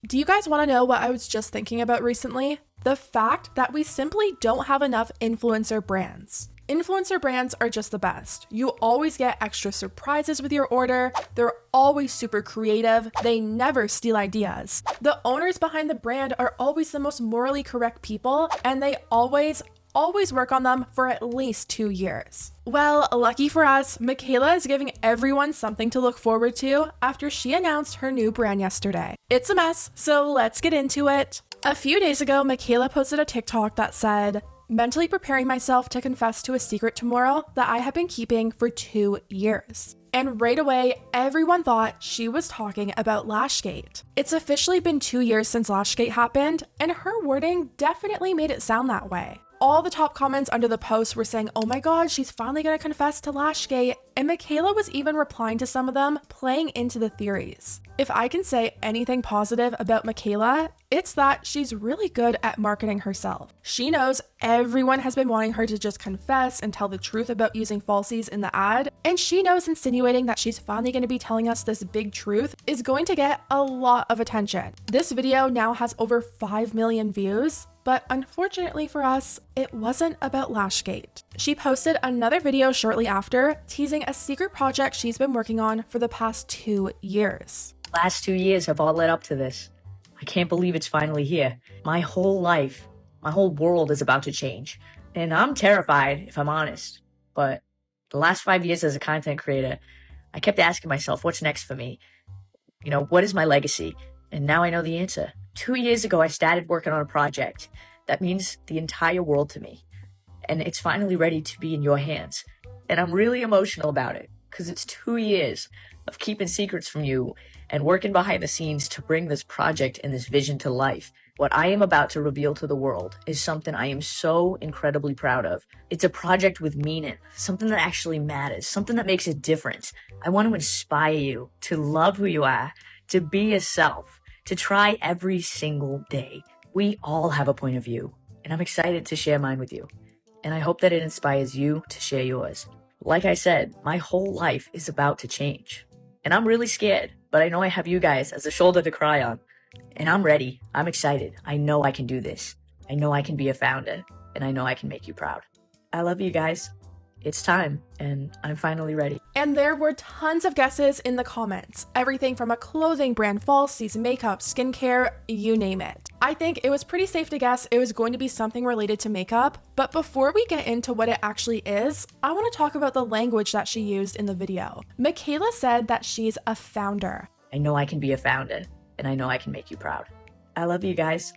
Do you guys want to know what I was just thinking about recently? The fact that we simply don't have enough influencer brands. Influencer brands are just the best. You always get extra surprises with your order. They're always super creative. They never steal ideas. The owners behind the brand are always the most morally correct people, and they always work on them for at least 2 years. Well, lucky for us, Michaela is giving everyone something to look forward to after she announced her new brand yesterday. It's a mess, so let's get into it. A few days ago, Michaela posted a TikTok that said, "Mentally preparing myself to confess to a secret tomorrow that I have been keeping for 2 years." And right away, everyone thought she was talking about Lashgate. It's officially been 2 years since Lashgate happened, and her wording definitely made it sound that way. All the top comments under the post were saying, "Oh my god, she's finally gonna confess to Lashgate," and Michaela was even replying to some of them, playing into the theories. If I can say anything positive about Michaela, it's that she's really good at marketing herself. She knows everyone has been wanting her to just confess and tell the truth about using falsies in the ad, and she knows insinuating that she's finally going to be telling us this big truth is going to get a lot of attention. This video now has over 5 million views, but unfortunately for us, it wasn't about Lashgate. She posted another video shortly after, teasing a secret project she's been working on for the past 2 years. Last 2 years have all led up to this. I can't believe it's finally here. My whole life, my whole world is about to change. And I'm terrified, if I'm honest. But the last 5 years as a content creator, I kept asking myself, what's next for me? What is my legacy? And now I know the answer. 2 years ago, I started working on a project that means the entire world to me. And it's finally ready to be in your hands. And I'm really emotional about it because it's 2 years of keeping secrets from you and working behind the scenes to bring this project and this vision to life. What I am about to reveal to the world is something I am so incredibly proud of. It's a project with meaning, something that actually matters, something that makes a difference. I want to inspire you to love who you are, to be yourself, to try every single day. We all have a point of view, and I'm excited to share mine with you. And I hope that it inspires you to share yours. Like I said, my whole life is about to change. And I'm really scared, but I know I have you guys as a shoulder to cry on. And I'm ready. I'm excited. I know I can do this. I know I can be a founder, and I know I can make you proud. I love you guys. It's time, and I'm finally ready. And there were tons of guesses in the comments. Everything from a clothing brand, falsies, makeup, skincare, you name it. I think it was pretty safe to guess it was going to be something related to makeup. But before we get into what it actually is, I want to talk about the language that she used in the video. Michaela said that she's a founder. I know I can be a founder, and I know I can make you proud. I love you guys.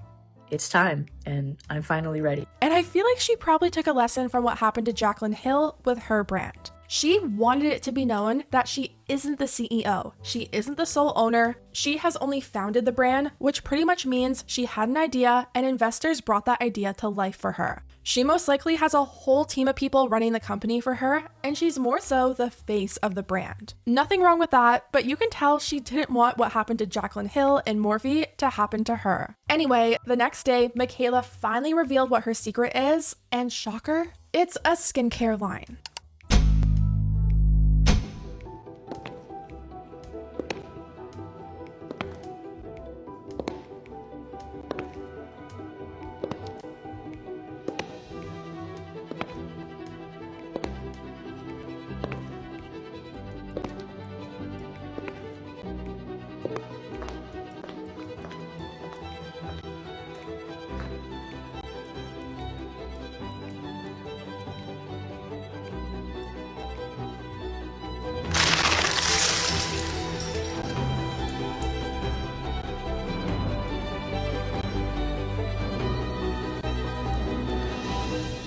It's time, and I'm finally ready. And I feel like she probably took a lesson from what happened to Jaclyn Hill with her brand. She wanted it to be known that she isn't the CEO. She isn't the sole owner. She has only founded the brand, which pretty much means she had an idea and investors brought that idea to life for her. She most likely has a whole team of people running the company for her, and she's more so the face of the brand. Nothing wrong with that, but you can tell she didn't want what happened to Jaclyn Hill and Morphe to happen to her. Anyway, the next day, Michaela finally revealed what her secret is, and shocker, it's a skincare line.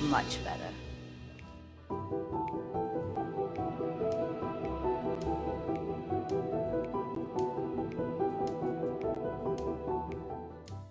Much better.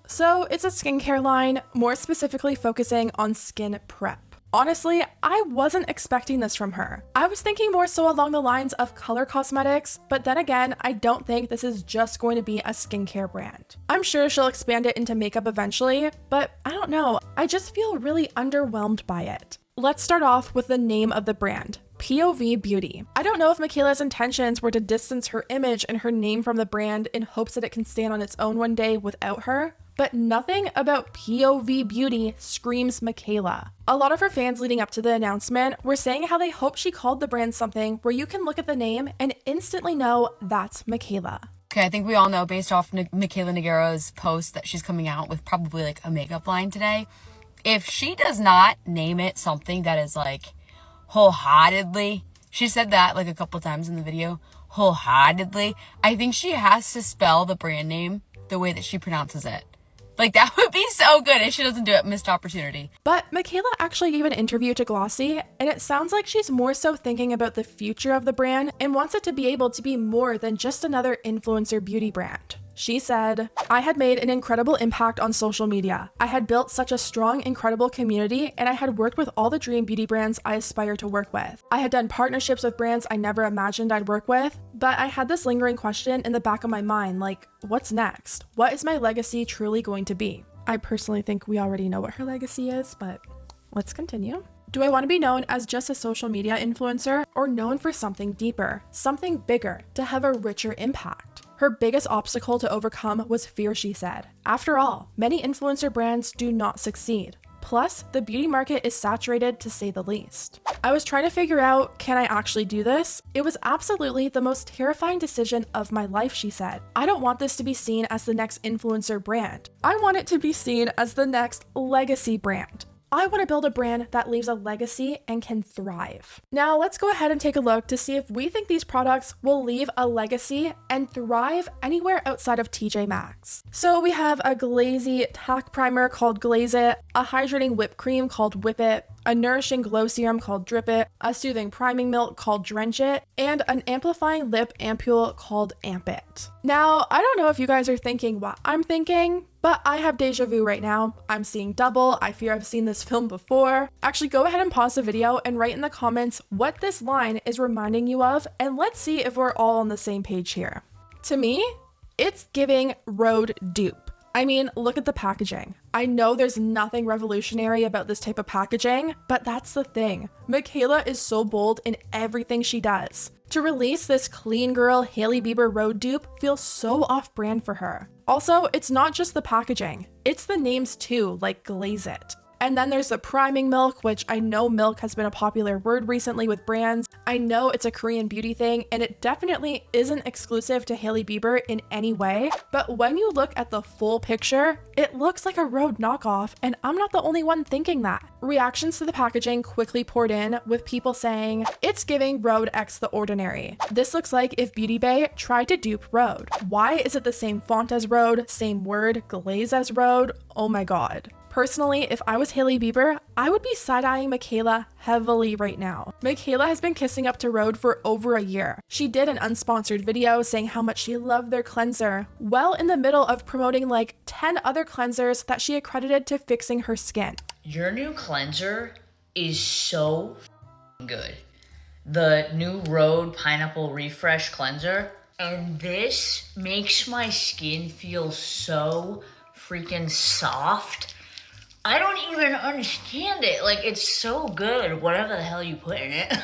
So it's a skincare line, more specifically focusing on skin prep. Honestly, I wasn't expecting this from her. I was thinking more so along the lines of color cosmetics, but then again, I don't think this is just going to be a skincare brand. I'm sure she'll expand it into makeup eventually, but I don't know, I just feel really underwhelmed by it. Let's start off with the name of the brand, POV Beauty. I don't know if Mikayla's intentions were to distance her image and her name from the brand in hopes that it can stand on its own one day without her, but nothing about POV Beauty screams Macleod. A lot of her fans leading up to the announcement were saying how they hope she called the brand something where you can look at the name and instantly know that's Macleod. Okay, I think we all know based off Mikayla Nogueira's post that she's coming out with probably like a makeup line today. If she does not name it something that is like wholeheartedly, she said that like a couple times in the video, wholeheartedly, I think she has to spell the brand name the way that she pronounces it. Like, that would be so good if she doesn't do it. Missed opportunity. But Macleod actually gave an interview to Glossy, and it sounds like she's more so thinking about the future of the brand and wants it to be able to be more than just another influencer beauty brand. She said, "I had made an incredible impact on social media. I had built such a strong, incredible community, and I had worked with all the dream beauty brands I aspire to work with. I had done partnerships with brands I never imagined I'd work with, but I had this lingering question in the back of my mind, like, what's next? What is my legacy truly going to be?" I personally think we already know what her legacy is, but let's continue. "Do I want to be known as just a social media influencer or known for something deeper, something bigger, to have a richer impact?" Her biggest obstacle to overcome was fear, she said. After all, many influencer brands do not succeed. Plus, the beauty market is saturated to say the least. "I was trying to figure out, can I actually do this? It was absolutely the most terrifying decision of my life," she said. "I don't want this to be seen as the next influencer brand. I want it to be seen as the next legacy brand. I want to build a brand that leaves a legacy and can thrive." Now let's go ahead and take a look to see if we think these products will leave a legacy and thrive anywhere outside of TJ Maxx. So we have a glazy tack primer called Glaze It, a hydrating whipped cream called Whip It, a nourishing glow serum called Drip It, a soothing priming milk called Drench It, and an amplifying lip ampule called Amp It. Now, I don't know if you guys are thinking what I'm thinking, but I have deja vu right now. I'm seeing double. I fear I've seen this film before. Actually, go ahead and pause the video and write in the comments what this line is reminding you of, and let's see if we're all on the same page here. To me, it's giving Rhode dupe. I mean, look at the packaging. I know there's nothing revolutionary about this type of packaging, but that's the thing. Macleod is so bold in everything she does. To release this clean girl Hailey Bieber Rhode dupe feels so off-brand for her. Also, it's not just the packaging, it's the names too, like Glaze It. And then there's the priming milk, which I know milk has been a popular word recently with brands. I know it's a Korean beauty thing, and it definitely isn't exclusive to Hailey Bieber in any way. But when you look at the full picture, it looks like a Rhode knockoff, and I'm not the only one thinking that. Reactions to the packaging quickly poured in, with people saying, "It's giving Rhode X the ordinary. This looks like if Beauty Bay tried to dupe Rhode. Why is it the same font as Rhode, same word, glaze as Rhode? Oh my god." Personally, if I was Hailey Bieber, I would be side-eyeing Macleod heavily right now. Macleod has been kissing up to Rhode for over a year. She did an unsponsored video saying how much she loved their cleanser, well in the middle of promoting like 10 other cleansers that she accredited to fixing her skin. Your new cleanser is so good. The new Rhode Pineapple Refresh Cleanser. And this makes my skin feel so freaking soft. I don't even understand it. Like, it's so good, whatever the hell you put in it.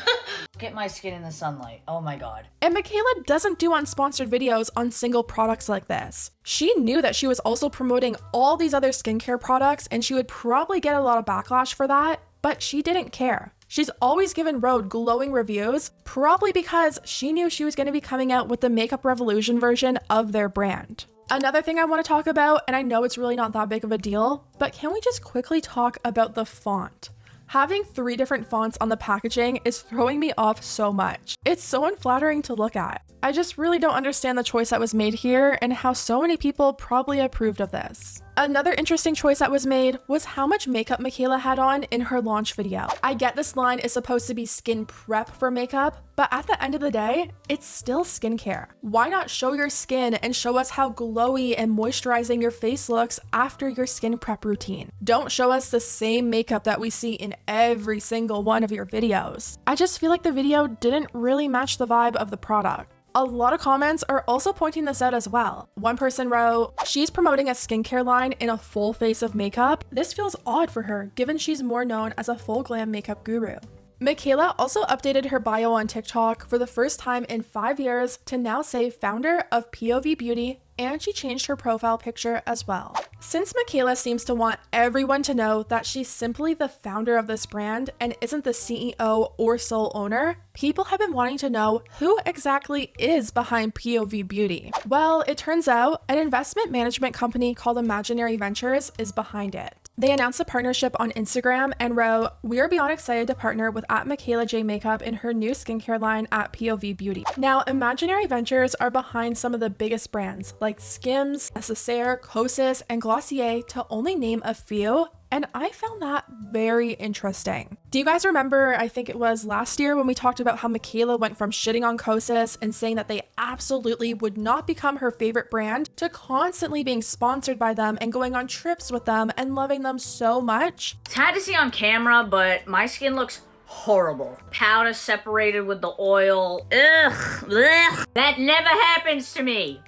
Get my skin in the sunlight. Oh my god. And Macleod doesn't do unsponsored videos on single products like this. She knew that she was also promoting all these other skincare products, and she would probably get a lot of backlash for that, but she didn't care. She's always given Rhode glowing reviews, probably because she knew she was going to be coming out with the Makeup Revolution version of their brand. Another thing I want to talk about, and I know it's really not that big of a deal, but can we just quickly talk about the font? Having 3 different fonts on the packaging is throwing me off so much. It's so unflattering to look at. I just really don't understand the choice that was made here and how so many people probably approved of this. Another interesting choice that was made was how much makeup Macleod had on in her launch video. I get this line is supposed to be skin prep for makeup, but at the end of the day, it's still skincare. Why not show your skin and show us how glowy and moisturizing your face looks after your skin prep routine? Don't show us the same makeup that we see in every single one of your videos. I just feel like the video didn't really match the vibe of the product. A lot of comments are also pointing this out as well. One person wrote, "She's promoting a skincare line in a full face of makeup. This feels odd for her, given she's more known as a full glam makeup guru." Michaela also updated her bio on TikTok for the first time in 5 years to now say founder of POV Beauty, and she changed her profile picture as well. Since Michaela seems to want everyone to know that she's simply the founder of this brand and isn't the CEO or sole owner, people have been wanting to know who exactly is behind POV Beauty. Well, it turns out an investment management company called Imaginary Ventures is behind it. They announced a partnership on Instagram and wrote, "We are beyond excited to partner with Michaela J Makeup in her new skincare line at POV Beauty." Now, Imaginary Ventures are behind some of the biggest brands like Skims, Necessaire, Kosas, and Glossier, to only name a few. And I found that very interesting. Do you guys remember, I think it was last year, when we talked about how Michaela went from shitting on Kosas and saying that they absolutely would not become her favorite brand to constantly being sponsored by them and going on trips with them and loving them so much? It's hard to see on camera, but my skin looks horrible. Powder separated with the oil. Ugh. Blech. That never happens to me.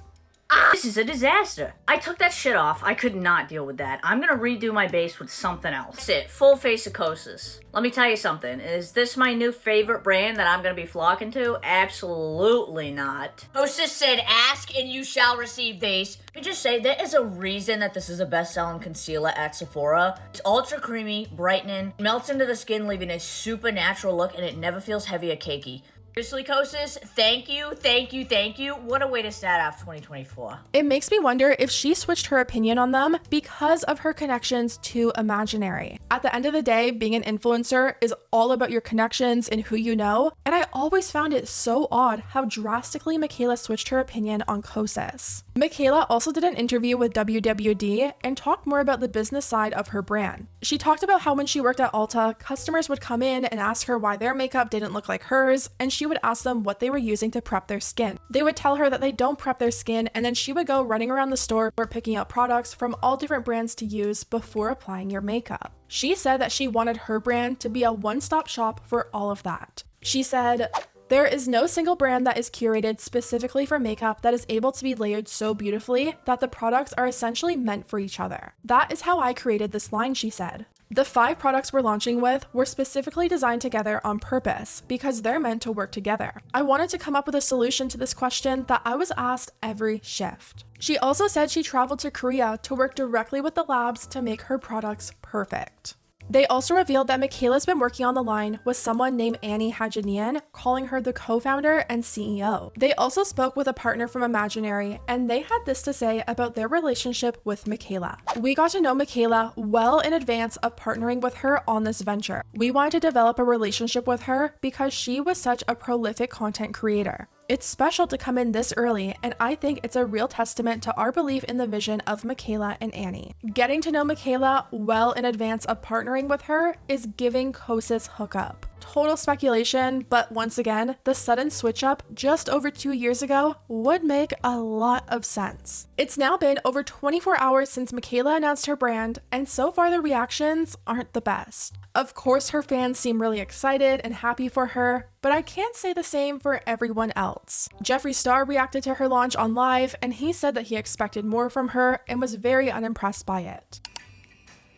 This is a disaster. I took that shit off. I could not deal with that. I'm gonna redo my base with something else. That's it. Full face of Kosas. Let me tell you something. Is this my new favorite brand that I'm gonna be flocking to? Absolutely not. Kosas said, "Ask and you shall receive base." Let me just say, there is a reason that this is a best-selling concealer at Sephora. It's ultra creamy, brightening, melts into the skin, leaving a super natural look, and it never feels heavy or cakey. Seriously, Kosas, thank you, thank you, thank you. What a way to start off 2024. It makes me wonder if she switched her opinion on them because of her connections to Imaginary. At the end of the day, being an influencer is all about your connections and who you know, and I always found it so odd how drastically Michaela switched her opinion on Kosas. Michaela also did an interview with WWD and talked more about the business side of her brand. She talked about how when she worked at Ulta, customers would come in and ask her why their makeup didn't look like hers, and she would ask them what they were using to prep their skin. They would tell her that they don't prep their skin, and then she would go running around the store or picking out products from all different brands to use before applying your makeup. She said that she wanted her brand to be a one-stop shop for all of that. She said, "There is no single brand that is curated specifically for makeup that is able to be layered so beautifully that the products are essentially meant for each other. That is how I created this line," she said. The 5 products we're launching with were specifically designed together on purpose because they're meant to work together. I wanted to come up with a solution to this question that I was asked every shift. She also said she traveled to Korea to work directly with the labs to make her products perfect. They also revealed that Michaela's been working on the line with someone named Annie Hajanian, calling her the co-founder and CEO. They also spoke with a partner from Imaginary, and they had this to say about their relationship with Michaela. "We got to know Michaela well in advance of partnering with her on this venture. We wanted to develop a relationship with her because she was such a prolific content creator. It's special to come in this early, and I think it's a real testament to our belief in the vision of Michaela and Annie. Getting to know Michaela well in advance of partnering with her is giving Kosas hookup." Total speculation, but once again, the sudden switch up just over 2 years ago would make a lot of sense. It's now been over 24 hours since Michaela announced her brand, and so far the reactions aren't the best. Of course, her fans seem really excited and happy for her, but I can't say the same for everyone else. Jeffree Star reacted to her launch on live, and he said that he expected more from her and was very unimpressed by it.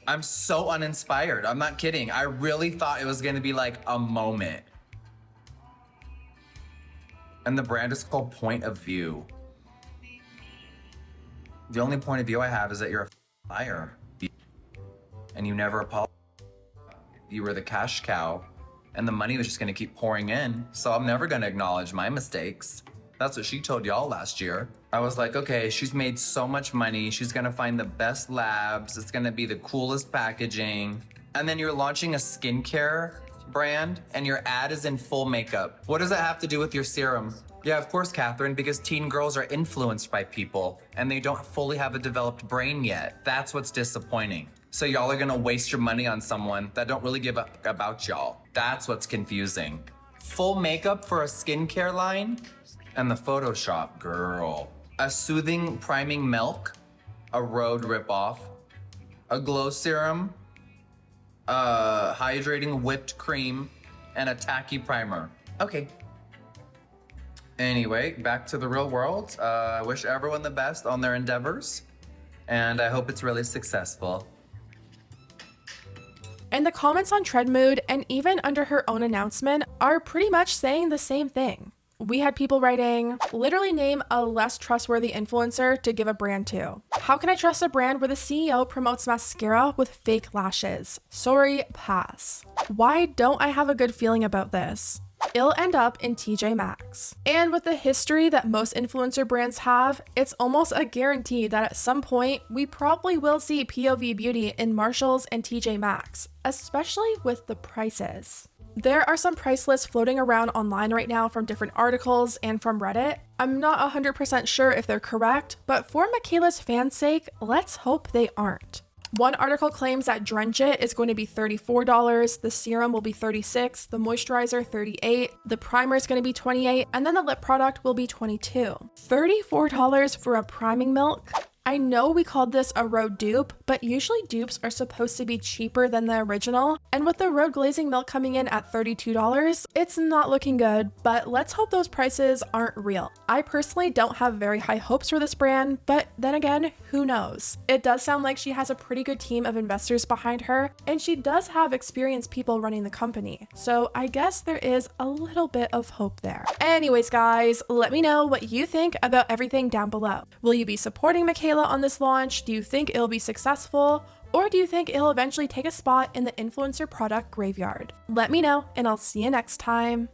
"I'm so uninspired. I'm not kidding. I really thought it was gonna be like a moment." And the brand is called Point of View. The only point of view I have is that you're a liar. And you never apologized. You were the cash cow, and the money was just gonna keep pouring in, so I'm never gonna acknowledge my mistakes. That's what she told y'all last year. I was like, okay, she's made so much money. She's gonna find the best labs. It's gonna be the coolest packaging. And then you're launching a skincare brand and your ad is in full makeup. What does that have to do with your serum? Yeah, of course, Catherine, because teen girls are influenced by people and they don't fully have a developed brain yet. That's what's disappointing. So y'all are gonna waste your money on someone that don't really give a fuck about y'all. That's what's confusing. Full makeup for a skincare line? And the Photoshop, girl. A soothing priming milk, a Rhode ripoff, a glow serum, a hydrating whipped cream, and a tacky primer. Okay. Anyway, back to the real world. I wish everyone the best on their endeavors, and I hope it's really successful. And the comments on Treadmood and even under her own announcement are pretty much saying the same thing. We had people writing, literally name a less trustworthy influencer to give a brand to. How can I trust a brand where the CEO promotes mascara with fake lashes? Sorry, pass. Why don't I have a good feeling about this? It'll end up in TJ Maxx. And with the history that most influencer brands have, it's almost a guarantee that at some point, we probably will see POV Beauty in Marshalls and TJ Maxx, especially with the prices. There are some price lists floating around online right now from different articles and from Reddit. I'm not 100% sure if they're correct, but for Michaela's fans' sake, let's hope they aren't. One article claims that Drench It is going to be $34, the serum will be $36, the moisturizer $38, the primer is going to be $28, and then the lip product will be $22. $34 for a priming milk? I know we called this a Rhode dupe, but usually dupes are supposed to be cheaper than the original, and with the Rhode glazing milk coming in at $32, it's not looking good, but let's hope those prices aren't real. I personally don't have very high hopes for this brand, but then again, who knows? It does sound like she has a pretty good team of investors behind her, and she does have experienced people running the company, so I guess there is a little bit of hope there. Anyways guys, let me know what you think about everything down below. Will you be supporting Michaela on this launch? Do you think it'll be successful? Or do you think it'll eventually take a spot in the influencer product graveyard? Let me know, and I'll see you next time.